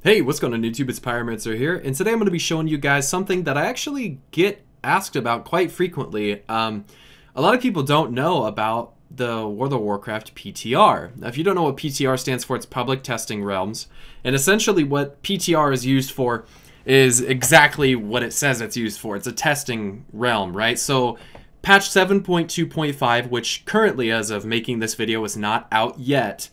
Hey, what's going on YouTube? It's Pyromancer here, and today I'm going to be showing you guys something that I actually get asked about quite frequently. A lot of people don't know about the World of Warcraft PTR. Now, if you don't know what PTR stands for, it's Public Testing Realms, and essentially what PTR is used for is exactly what it says it's used for. It's a testing realm, right? So patch 7.2.5, which currently, as of making this video, is not out yet,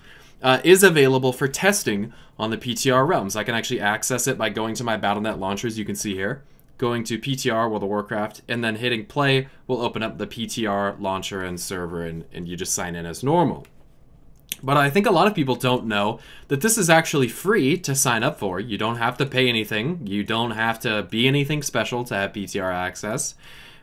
is available for testing on the PTR realms. I can actually access it by going to my Battle.net launcher, as you can see here. Going to PTR, World of Warcraft, and then hitting play will open up the PTR launcher and server, and you just sign in as normal. But I think a lot of people don't know that this is actually free to sign up for. You don't have to pay anything. You don't have to be anything special to have PTR access.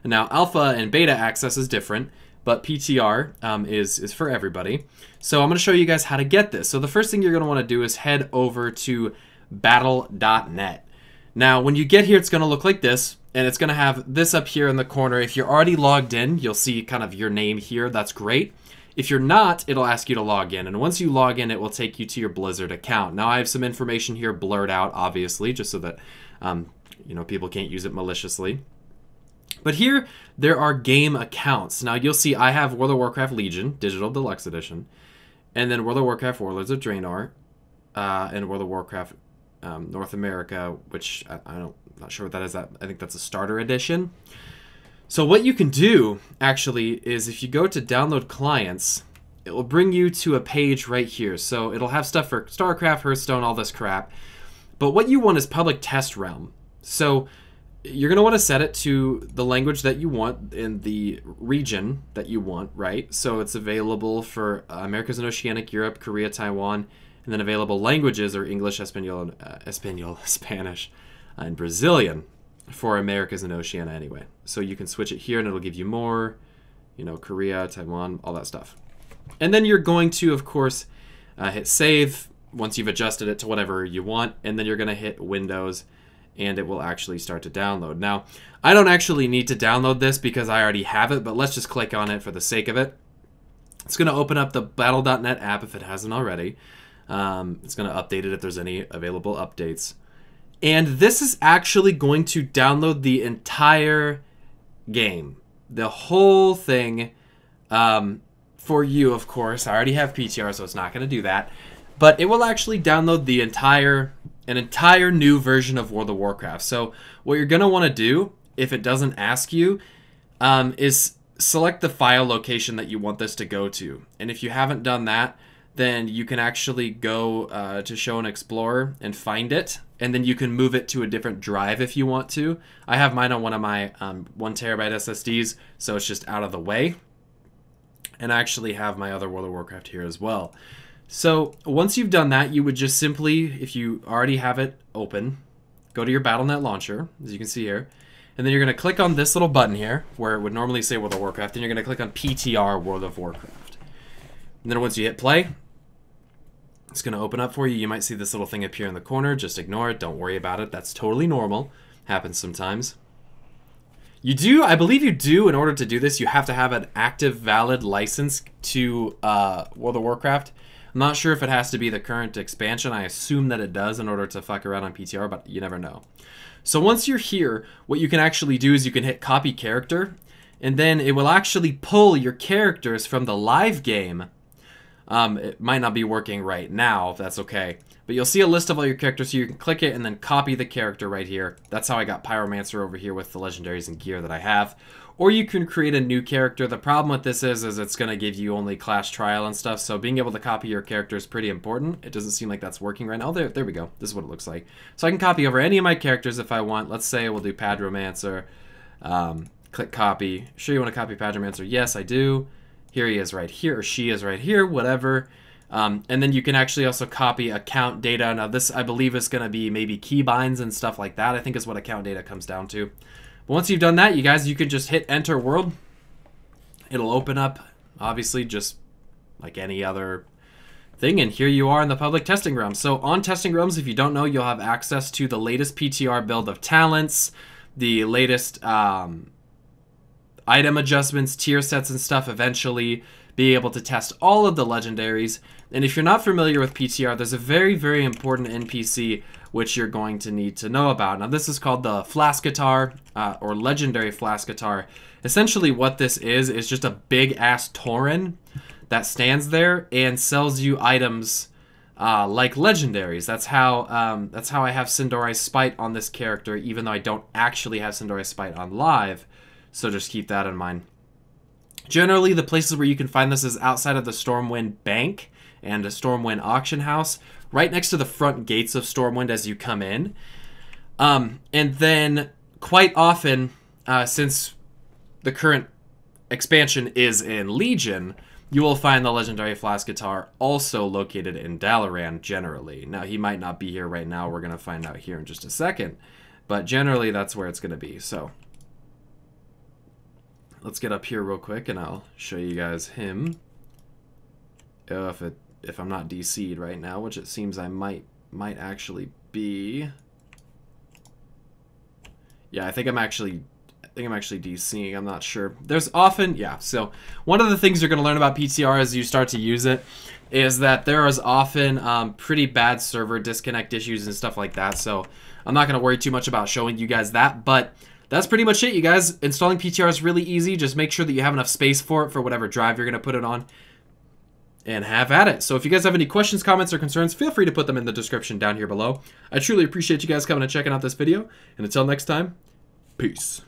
Now, alpha and beta access is different, but PTR is for everybody. So I'm going to show you guys how to get this. So the first thing you're going to want to do is head over to Battle.net. Now, when you get here, it's going to look like this, and it's going to have this up here in the corner. If you're already logged in, you'll see kind of your name here. That's great. If you're not, it'll ask you to log in, and once you log in, it will take you to your Blizzard account. Now, I have some information here blurred out, obviously, just so that you know, people can't use it maliciously. But here, there are game accounts. Now, you'll see I have World of Warcraft Legion, Digital Deluxe Edition, and then World of Warcraft Warlords of Draenor, and World of Warcraft North America, which I'm not sure what that is. I think that's a starter edition. So what you can do, actually, is if you go to Download Clients, it will bring you to a page right here. So it'll have stuff for StarCraft, Hearthstone, all this crap. But what you want is Public Test Realm. So you're going to want to set it to the language that you want in the region that you want, right? So it's available for Americas and Oceanic, Europe, Korea, Taiwan, and then available languages are English, Espanol, Spanish, and Brazilian for Americas and Oceania anyway. So you can switch it here and it'll give you more, you know, Korea, Taiwan, all that stuff. And then you're going to, of course, hit save once you've adjusted it to whatever you want, and then you're going to hit Windows, and it will actually start to download. Now, I don't actually need to download this because I already have it, but let's just click on it for the sake of it. It's going to open up the Battle.net app if it hasn't already. It's going to update it if there's any available updates. And this is actually going to download the entire game. The whole thing for you, of course. I already have PTR, so it's not going to do that. But it will actually download the an entire new version of World of Warcraft. So what you're going to want to do, if it doesn't ask you, is select the file location that you want this to go to. And if you haven't done that, then you can actually go to Show and Explorer and find it. And then you can move it to a different drive if you want to. I have mine on one of my 1 terabyte SSDs, so it's just out of the way. And I actually have my other World of Warcraft here as well. So once you've done that, you would just simply, if you already have it open, go to your Battle.net launcher, as you can see here, and then you're going to click on this little button here, where it would normally say World of Warcraft, and you're going to click on PTR World of Warcraft. And then once you hit play, it's going to open up for you. You might see this little thing appear in the corner. Just ignore it. Don't worry about it. That's totally normal. Happens sometimes. You do, I believe you do, in order to do this, you have to have an active, valid license to World of Warcraft. I'm not sure if it has to be the current expansion. I assume that it does in order to fuck around on PTR, but you never know. So once you're here, what you can actually do is you can hit copy character, and then it will actually pull your characters from the live game. It might not be working right now, if that's okay. But you'll see a list of all your characters, so you can click it and then copy the character right here. That's how I got Pyromancer over here with the legendaries and gear that I have. Or you can create a new character. The problem with this is it's going to give you only class trial and stuff, so being able to copy your character is pretty important. It doesn't seem like that's working right now. Oh, there we go. This is what it looks like. So I can copy over any of my characters if I want. Let's say we'll do Pyromancer. Click copy. Sure you want to copy Pyromancer? Yes, I do. Here he is right here, or she is right here, whatever. And then you can actually also copy account data. Now this, I believe, is going to be maybe keybinds and stuff like that, I think is what account data comes down to. But once you've done that, you guys, you can just hit enter world. It'll open up, obviously, just like any other thing. And here you are in the public testing realm. So on testing realms, if you don't know, you'll have access to the latest PTR build of talents, the latest item adjustments, tier sets and stuff eventually, be able to test all of the legendaries. And if you're not familiar with PTR, there's a very, very important NPC which you're going to need to know about. Now, this is called the Flascatar, or Legendary Flascatar. Essentially, what this is just a big-ass Tauren that stands there and sells you items like legendaries. That's how I have Sindori's Spite on this character, even though I don't actually have Sindori's Spite on live. So just keep that in mind. Generally, the places where you can find this is outside of the Stormwind Bank and a Stormwind Auction House, right next to the front gates of Stormwind as you come in. And then quite often, since the current expansion is in Legion, you will find the Legendary Flascatar also located in Dalaran generally. Now, he might not be here right now. We're going to find out here in just a second. But generally, that's where it's going to be. So, let's get up here real quick, and I'll show you guys him. If I'm not DC'd right now, which it seems I might actually be. Yeah, I think I'm actually DCing. I'm not sure. There's often, yeah. So one of the things you're going to learn about PTR as you start to use it is that there is often pretty bad server disconnect issues and stuff like that. So I'm not going to worry too much about showing you guys that, but that's pretty much it, you guys. Installing PTR is really easy. Just make sure that you have enough space for it for whatever drive you're going to put it on, and have at it. So if you guys have any questions, comments, or concerns, feel free to put them in the description down here below. I truly appreciate you guys coming and checking out this video, and until next time, peace.